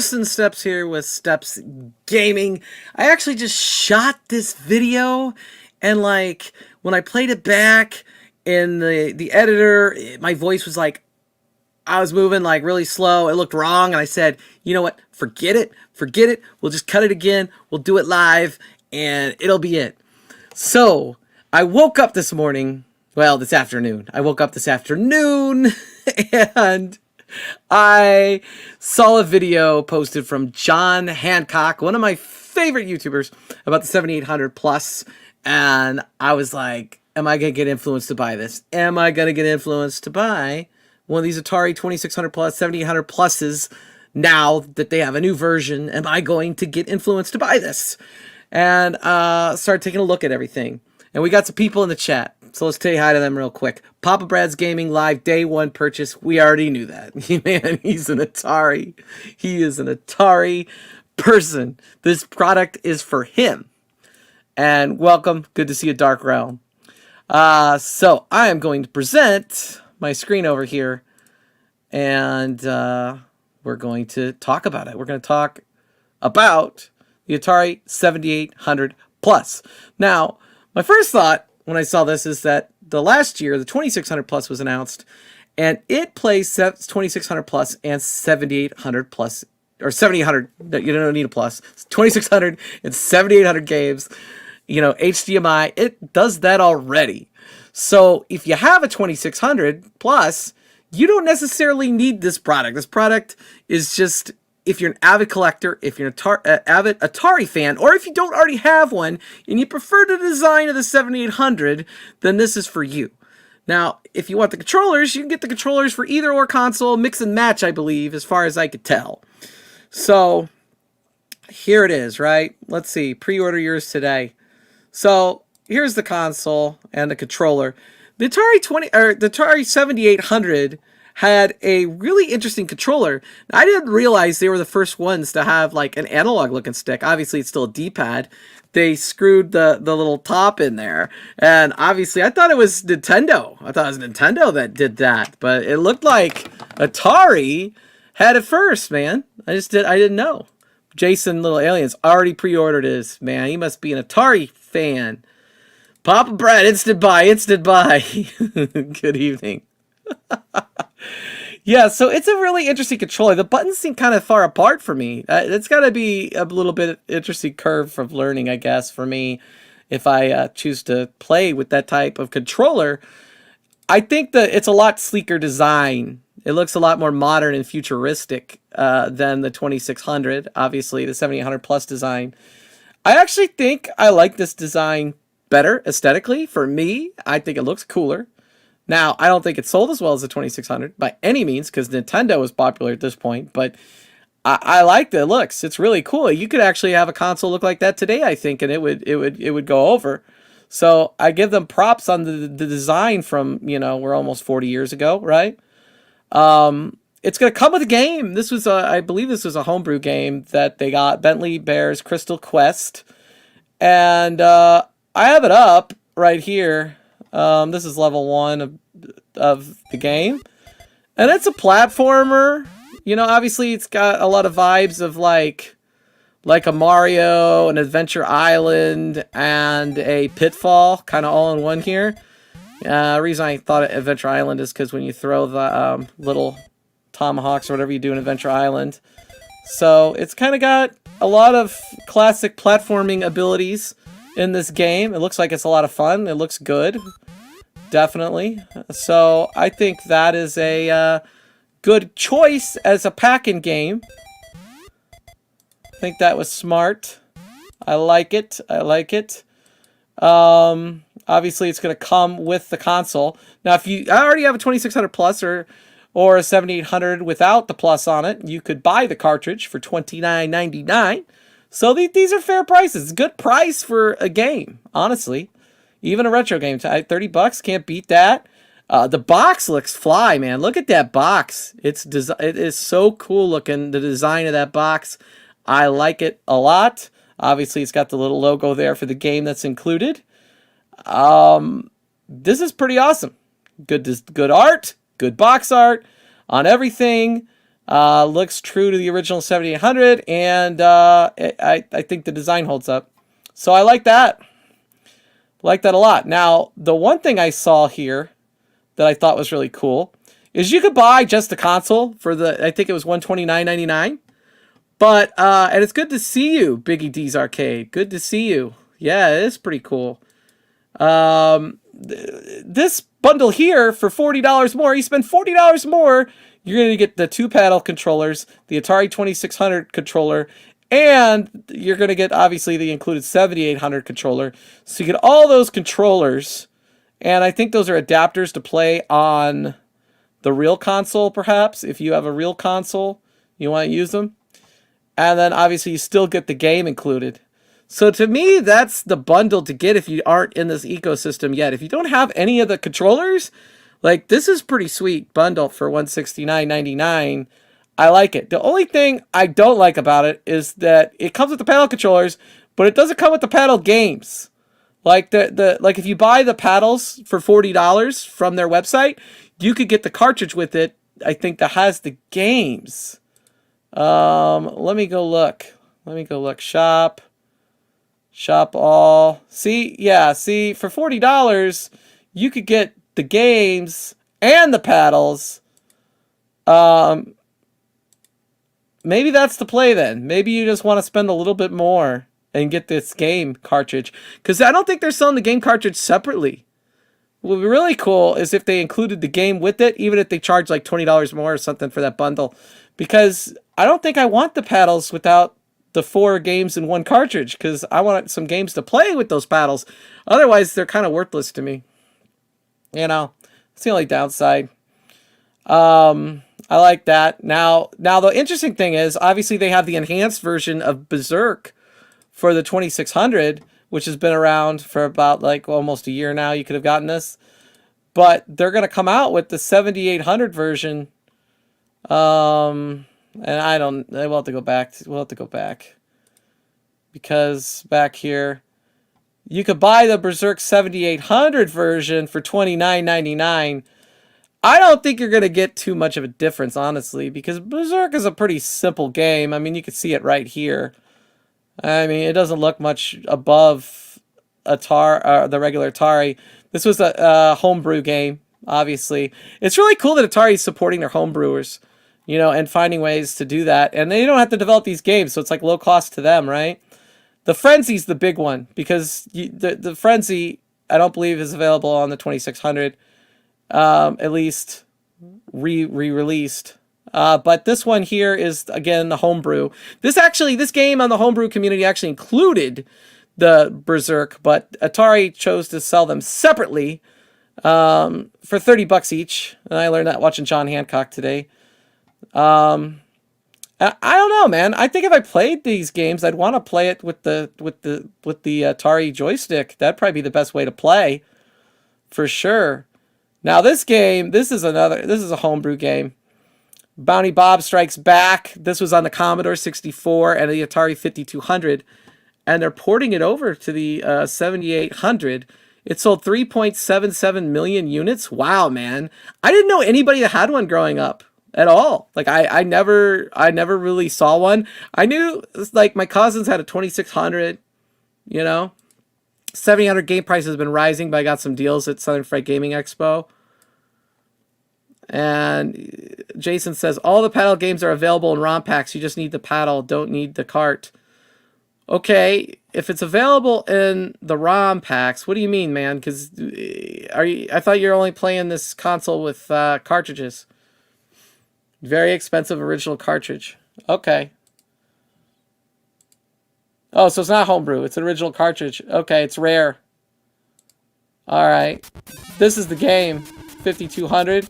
Tristan Steps here with Steps Gaming. I actually just shot this video, and like when I played it back in the editor, my voice was like, I was moving like really slow. It looked wrong, and I said, you know what? Forget it. Forget it. We'll just cut it again. We'll do it live, and it'll be it. So I woke up this morning. Well, this afternoon. I woke up this afternoon, and I saw a video posted from John Hancock, one of my favorite YouTubers, about the 7800 Plus, and I was like, am I going to get influenced to buy this? Am I going to get influenced to buy one of these Atari 2600 Plus, 7800 Pluses now that they have a new version? Am I going to get influenced to buy this? And started taking a look at everything. And we got some people in the chat. So let's say hi to them real quick. Papa Brad's Gaming Live, day one purchase. We already knew that. Man, he's an Atari. He is an Atari person. This product is for him. And welcome. Good to see you, Dark Realm. So I am going to present my screen over here. And we're going to talk about it. We're going to talk about the Atari 7800 Plus. Now, my first thought when I saw this is that the last year, the 2600 Plus was announced, and it plays 2600 Plus and 7800 Plus, or 7800, you don't need a plus, 2600 and 7800 games, you know, HDMI, it does that already. So if you have a 2600 Plus, you don't necessarily need this product. This product is just, if you're an avid collector, if you're an avid Atari fan, or if you don't already have one and you prefer the design of the 7800, then this is for you. Now, if you want the controllers, you can get the controllers for either or console, mix and match, I believe, as far as I could tell. So here it is, right? Let's see, pre-order yours today. So here's the console and the controller. The Atari 7800 had a really interesting controller. I didn't realize they were the first ones to have like an analog looking stick. Obviously it's still a D-pad. They screwed the little top in there. And obviously I thought it was Nintendo. I thought it was Nintendo that did that. But it looked like Atari had it first, man. I didn't know. Jason Little Aliens already pre-ordered his, man. He must be an Atari fan. Papa Brad, instant buy, instant buy. Good evening. Yeah, so it's a really interesting controller. The buttons seem kind of far apart for me. It's got to be a little bit interesting curve of learning, I guess, for me, if I choose to play with that type of controller. I think that it's a lot sleeker design. It looks a lot more modern and futuristic than the 2600, obviously, the 7800 Plus design. I actually think I like this design better aesthetically. For me, I think it looks cooler. Now, I don't think it's sold as well as the 2600 by any means, because Nintendo was popular at this point, but I like the looks. It's really cool. You could actually have a console look like that today, I think, and it would go over. So I give them props on the design from, you know, we're almost 40 years ago, right? It's going to come with a game. This was I believe this was a homebrew game that they got, Bentley Bears Crystal Quest. And I have it up right here. This is level 1 of the game, and it's a platformer. You know, obviously it's got a lot of vibes of like a Mario, an Adventure Island, and a Pitfall, kind of all in one here. The reason I thought Adventure Island is because when you throw the little tomahawks or whatever you do in Adventure Island. So it's kind of got a lot of classic platforming abilities in this game. It looks like it's a lot of fun. It looks good. Definitely. So I think that is a good choice as a pack-in game. I think that was smart. I like it. I like it. Obviously, it's going to come with the console. Now, if you already have a 2600 Plus or a 7800 without the Plus on it, you could buy the cartridge for $29.99. So these are fair prices. Good price for a game, honestly. Even a retro game, $30, can't beat that. The box looks fly, man. Look at that box. It is so cool looking, the design of that box. I like it a lot. Obviously, it's got the little logo there for the game that's included. This is pretty awesome. Good art, good box art on everything. Looks true to the original 7800, and I think the design holds up. So I like that. Like that a lot. Now, the one thing I saw here that I thought was really cool is you could buy just the console for the, I think it was $129.99. But and it's good to see you, Biggie D's Arcade. Good to see you. Yeah, it is pretty cool. This bundle here for $40 more, you spend $40 more, you're going to get the 2-paddle controllers, the Atari 2600 controller, and you're going to get, obviously, the included 7800 controller. So you get all those controllers, and I think those are adapters to play on the real console, perhaps. If you have a real console, you want to use them. And then, obviously, you still get the game included. So to me, that's the bundle to get if you aren't in this ecosystem yet. If you don't have any of the controllers, like, this is pretty sweet bundle for $169.99. I like it. The only thing I don't like about it is that it comes with the paddle controllers, but it doesn't come with the paddle games. Like like if you buy the paddles for $40 from their website, you could get the cartridge with it, I think, that has the games. Let me go look. Shop all. See, yeah, see, for $40, you could get the games and the paddles. Maybe that's the play then. Maybe you just want to spend a little bit more and get this game cartridge. Because I don't think they're selling the game cartridge separately. What would be really cool is if they included the game with it, even if they charge like $20 more or something for that bundle. Because I don't think I want the paddles without the 4 games in one cartridge, because I want some games to play with those paddles. Otherwise, they're kind of worthless to me. You know, it's the only downside. I like that. Now the interesting thing is, obviously, they have the enhanced version of Berserk for the 2600, which has been around for about like almost a year now. You could have gotten this, but they're going to come out with the 7800 version. And we'll have to go back. Because back here, you could buy the Berserk 7800 version for $29.99. I don't think you're going to get too much of a difference, honestly, because Berserk is a pretty simple game. I mean, you can see it right here. I mean, it doesn't look much above Atari, the regular Atari. This was a homebrew game, obviously. It's really cool that Atari is supporting their homebrewers, you know, and finding ways to do that. And they don't have to develop these games, so it's like low cost to them, right? The Frenzy's the big one, because the Frenzy, I don't believe, is available on the 2600, at least re-released. But this one here is, again, the homebrew. This game on the homebrew community actually included the Berserk, but Atari chose to sell them separately for $30 each. And I learned that watching John Hancock today. I don't know, man. I think if I played these games, I'd want to play it with the Atari joystick. That'd probably be the best way to play, for sure. Now this game, this is a homebrew game. Bounty Bob Strikes Back. This was on the Commodore 64 and the Atari 5200, and they're porting it over to the 7800. It sold 3.77 million units. Wow, man! I didn't know anybody that had one growing up at all. Like I never really saw one. I knew, like, my cousins had a 2600. You know, 700 game price has been rising, but I got some deals at Southern Fright Gaming Expo. And Jason says, all the paddle games are available in ROM packs. You just need the paddle, don't need the cart. Okay, if it's available in the ROM packs, what do you mean, man? Because I thought you're only playing this console with cartridges. Very expensive original cartridge. Okay. Oh, so it's not homebrew. It's an original cartridge. Okay, it's rare. All right. This is the game. 5200.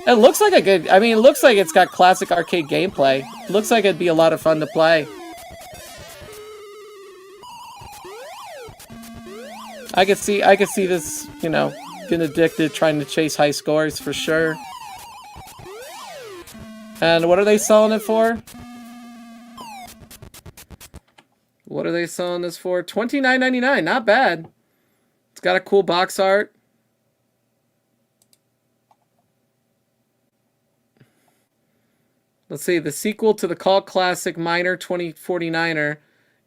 It looks like a good... I mean, it looks like it's got classic arcade gameplay. It looks like it'd be a lot of fun to play. I could see this, you know, getting addicted, trying to chase high scores for sure. And what are they selling it for? What are they selling this for? $29.99. Not bad. It's got a cool box art. Let's see. The sequel to the cult classic Miner 2049er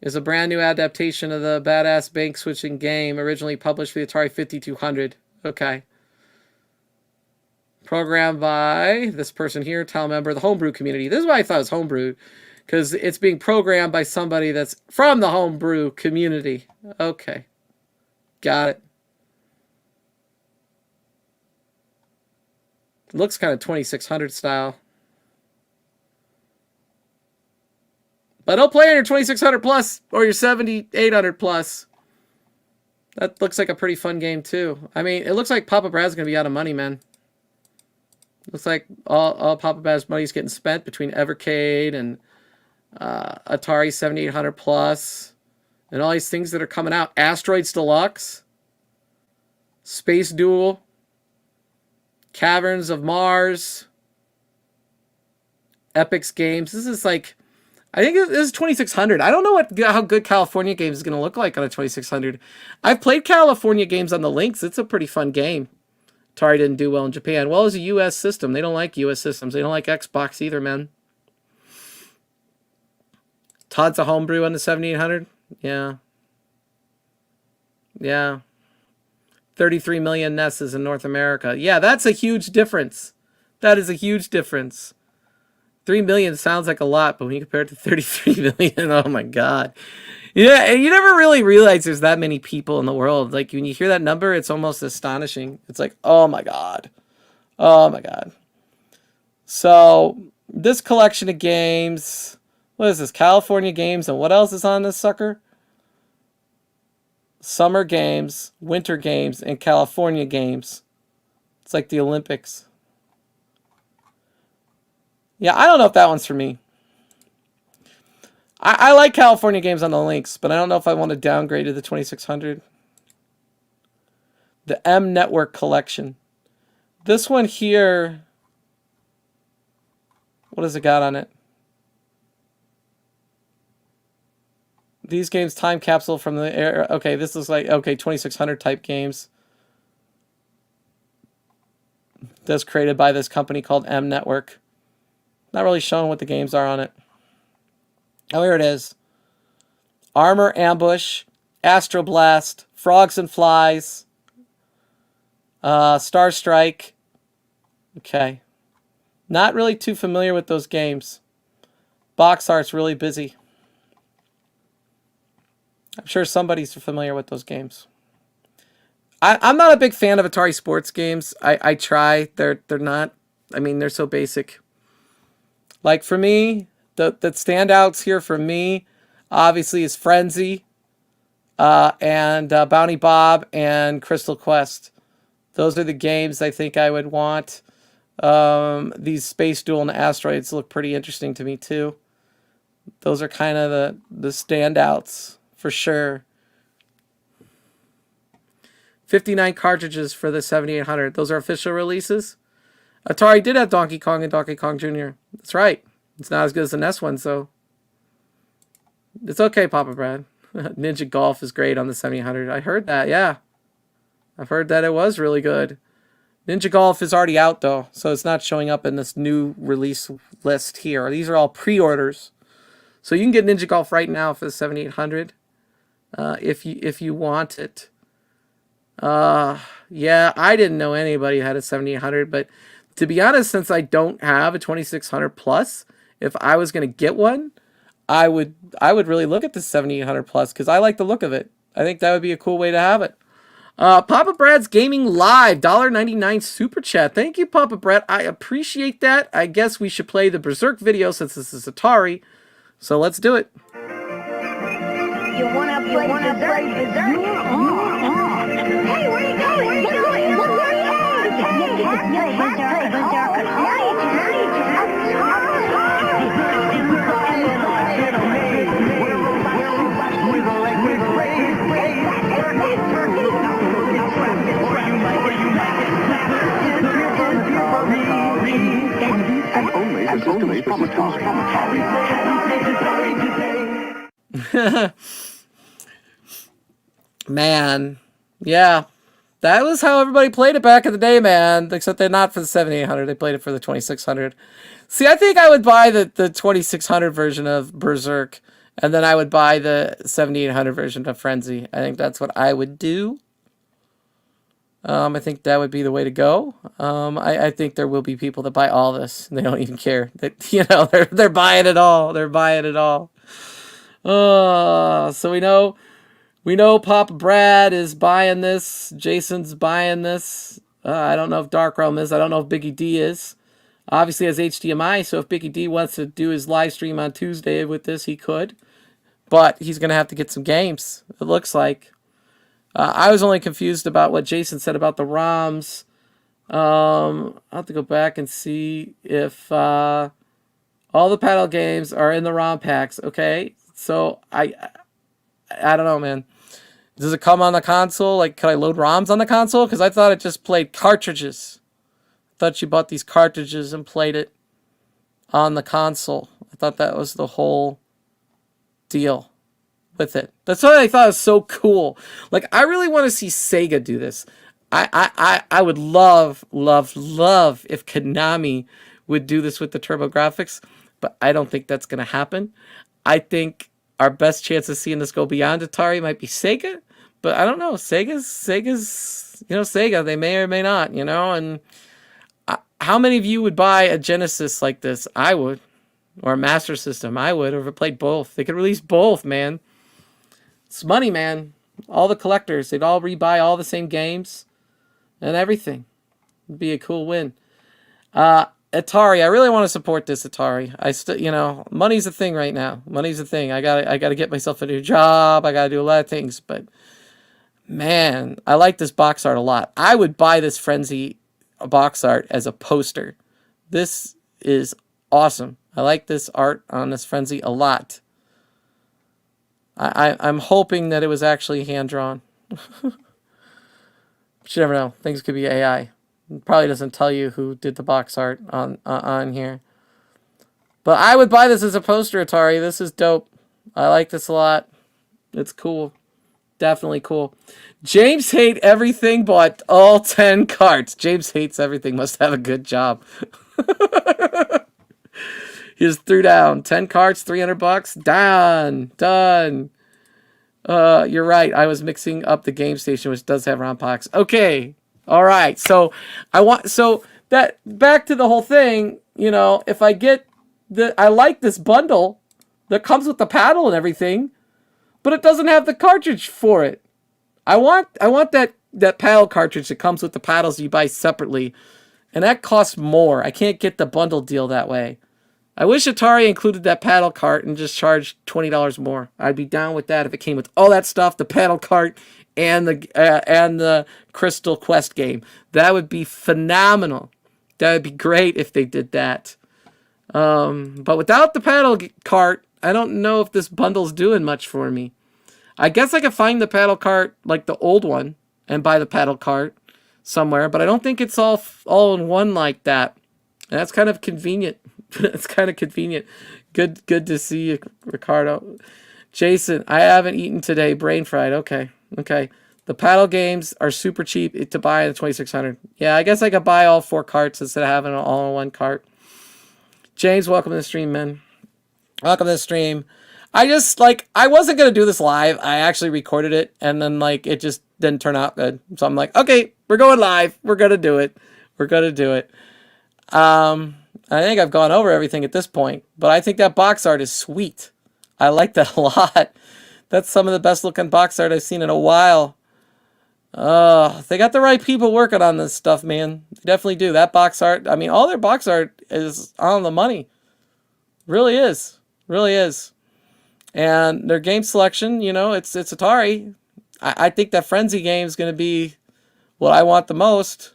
is a brand new adaptation of the badass bank switching game originally published for the Atari 5200. Okay. Programmed by this person here, town member of the Homebrew community. This is why I thought it was Homebrew, because it's being programmed by somebody that's from the Homebrew community. Okay. Got it. Looks kind of 2600 style. But don't play on your 2600 plus or your 7800 plus. That looks like a pretty fun game too. I mean, it looks like Papa Brad's going to be out of money, man. Looks like all Papa Brad's money is getting spent between Evercade and Atari 7800 plus and all these things that are coming out. Asteroids Deluxe, Space Duel, Caverns of Mars, Epix Games. This is like, I think this is 2600. I don't know how good California Games is going to look like on a 2600. I've played California Games on the Lynx. It's a pretty fun game. Atari didn't do well in Japan. Well, it's a U.S. system. They don't like U.S. systems. They don't like Xbox either, man. Todd's a homebrew on the 7800? Yeah. Yeah. 33 million NESs in North America. Yeah, that's a huge difference. That is a huge difference. 3 million sounds like a lot, but when you compare it to 33 million, oh my God. Yeah, and you never really realize there's that many people in the world. Like, when you hear that number, it's almost astonishing. It's like, oh my God. Oh my God. So, this collection of games, what is this? California Games, and what else is on this sucker? Summer Games, Winter Games, and California Games. It's like the Olympics. Yeah, I don't know if that one's for me. I like California Games on the Lynx, but I don't know if I want to downgrade to the 2600. The M Network Collection. This one here, what has it got on it? These games, time capsule from the era. Okay, this is like, okay, 2600 type games. That's created by this company called M Network. Not really showing what the games are on it. Oh, here it is. Armor Ambush, Astro Blast, Frogs and Flies, Star Strike. Okay. Not really too familiar with those games. Box art's really busy. I'm sure somebody's familiar with those games. I'm not a big fan of Atari sports games. I try. They're not. I mean, they're so basic. Like for me, the standouts here for me, obviously, is Frenzy, and Bounty Bob and Crystal Quest. Those are the games I think I would want. These Space Duel and Asteroids look pretty interesting to me too. Those are kind of the standouts for sure. 59 cartridges for the 7800. Those are official releases. Atari did have Donkey Kong and Donkey Kong Jr. That's right. It's not as good as the NES one, so it's okay, Papa Brad. Ninja Golf is great on the 7800. I heard that, yeah. I've heard that it was really good. Ninja Golf is already out, though, so it's not showing up in this new release list here. These are all pre-orders. So you can get Ninja Golf right now for the 7800 if you want it. Yeah, I didn't know anybody who had a 7800, but to be honest, since I don't have a 2600 plus, if I was going to get one, I would really look at the 7800 plus because I like the look of it. I think that would be a cool way to have it. Papa Brad's Gaming Live, $1.99 super chat. Thank you, Papa Brad. I appreciate that. I guess we should play the Berserk video since this is Atari. So let's do it. You wanna play Berserk? Hey, where are you going? Look where you are! And only from Man, yeah, That was how everybody played it back in the day, man. Except they're not for the 7800. They played it for the 2600. See, I think I would buy the 2600 version of Berserk, and then I would buy the 7800 version of Frenzy. I think that's what I would do. I think that would be the way to go. I think there will be people that buy all this. And they don't even care. That, you know, they're buying it all. They're buying it all. So we know Papa Brad is buying this. Jason's buying this. I don't know if Dark Realm is. I don't know if Biggie D is. Obviously has HDMI, so if Biggie D wants to do his live stream on Tuesday with this, he could. But he's going to have to get some games, it looks like. I was only confused about what Jason said about the ROMs. I'll have to go back and see if all the paddle games are in the ROM packs. Okay, so I don't know, man. Does it come on the console? Like, can I load ROMs on the console? Because I thought it just played cartridges. I thought you bought these cartridges and played it on the console. I thought that was the whole deal with it. That's what I thought was so cool. Like, I really want to see Sega do this. I would love if Konami would do this with the TurboGrafx, but I don't think that's going to happen. I think our best chance of seeing this go beyond Atari might be Sega, but I don't know. Sega's, you know, Sega. They may or may not, you know. And how many of you would buy a Genesis like this? I would, or a Master System. I would, or if it played both. They could release both, man. It's money, man. All the collectors, they'd all rebuy all the same games and everything. It'd be a cool win. Atari, I really want to support this Atari. I still, you know, money's a thing right now. Money's a thing. I gotta get myself a new job. I gotta do a lot of things, but man, I like this box art a lot. I would buy this Frenzy box art as a poster. This is awesome. I like this art on this Frenzy a lot. I'm hoping that it was actually hand-drawn. But you never know. Things could be AI. It probably doesn't tell you who did the box art on here. But I would buy this as a poster, Atari. This is dope. I like this a lot. It's cool. Definitely cool. James hate everything but all 10 carts. James hates everything. Must have a good job. He just threw down 10 carts, $300. Done. You're right. I was mixing up the game station, which does have ROM packs. Okay. All right. So that back to the whole thing, you know, if I get I like this bundle that comes with the paddle and everything, but it doesn't have the cartridge for it. I want that paddle cartridge that comes with the paddles you buy separately, and that costs more. I can't get the bundle deal that way. I wish Atari included that paddle cart and just charged $20 more. I'd be down with that if it came with all that stuff, the paddle cart and the Crystal Quest game. That would be phenomenal. That would be great if they did that. But without the paddle cart, I don't know if this bundle's doing much for me. I guess I could find the paddle cart, like the old one, and buy the paddle cart somewhere, but I don't think it's all in one like that. And that's kind of convenient. It's kind of convenient. Good to see you, Ricardo. Jason, I haven't eaten today. Brain fried. Okay. The paddle games are super cheap to buy in the 2600. Yeah, I guess I could buy all 4 carts instead of having it all in one cart. James, welcome to the stream, man. Welcome to the stream. I wasn't going to do this live. I actually recorded it, and then, it just didn't turn out good. So I'm like, okay, we're going live. We're going to do it. I think I've gone over everything at this point, but I think that box art is sweet. I like that a lot. That's some of the best looking box art I've seen in a while. They got the right people working on this stuff, man. They definitely do. That box art, I mean, all their box art is on the money. Really is. And their game selection, you know, it's Atari. I think that Frenzy game is going to be what I want the most.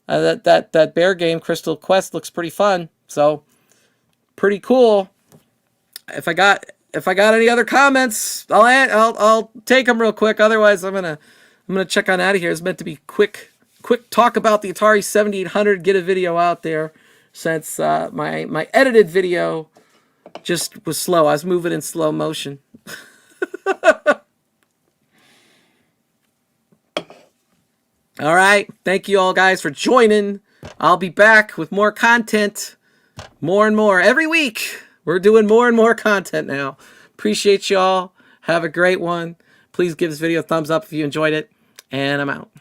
That bear game, Crystal Quest, looks pretty fun. So, pretty cool. If I got any other comments, I'll take them real quick. Otherwise, I'm gonna check on out of here. It's meant to be quick talk about the Atari 7800. Get a video out there since my edited video just was slow. I was moving in slow motion. All right. Thank you all guys for joining. I'll be back with more content. More and more. Every week. We're doing more and more content now. Appreciate y'all. Have a great one. Please give this video a thumbs up if you enjoyed it. And I'm out.